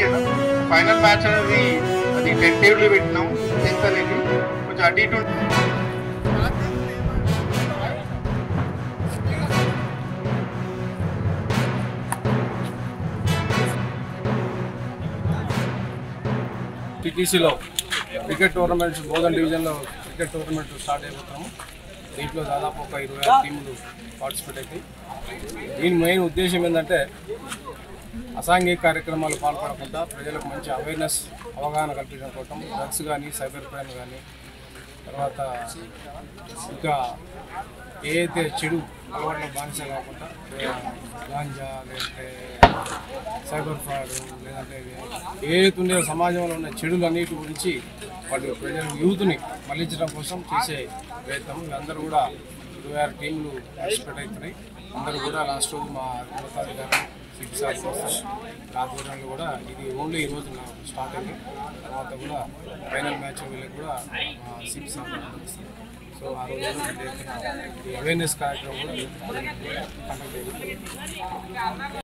ఓకేనా. Final match అనేది అది టెంటేటివ్లీ పెట్టినాం. స్ట్రెంత్ అనేది కొంచెం అటు ఇటు టీటీసీలో క్రికెట్ టోర్నమెంట్స్ బోధన్ డివిజన్లో క్రికెట్ టోర్నమెంట్ స్టార్ట్ అయిపోతాము. దీంట్లో దాదాపు ఒక 26 టీంలు పార్టిసిపేట్ అవుతాయి. దీని మెయిన్ ఉద్దేశం ఏంటంటే అసాంఘిక కార్యక్రమాలు పాల్పడకుండా ప్రజలకు మంచి అవేర్నెస్ అవగాహన కల్పించడం కోసం డ్రగ్స్ కానీ సైబర్ క్రైమ్ కానీ తర్వాత ఇంకా ఏదైతే చెడు అలవాట్ల బానిస కాకుండా గాంజా లేదంటే సైబర్ ఫ్రాడ్ లేదంటే ఏదైతే ఉండే సమాజంలో ఉన్న చెడులన్నిటి గురించి వాటి ప్రజల యూత్ని మళ్లించడం కోసం చేసే ప్రయత్నం. అందరూ కూడా 26 టీంలు పార్టిసిపేట్ అవుతున్నాయి. అందరూ కూడా లాస్ట్ రోజు మా ఉన్నతాధికారులు సిక్స్ ఆధ్వర్యంలో కూడా ఇది ఓన్లీ ఈ రోజు స్టార్ట్ అయింది. తర్వాత కూడా ఫైనల్ మ్యాచ్ వీళ్ళకి కూడా సిక్స్ ఆధ్వర్యంలో. సో ఆ రోజు ఈ అవేర్నెస్ కార్యక్రమం కూడా కండక్ట్ అయ్యింది.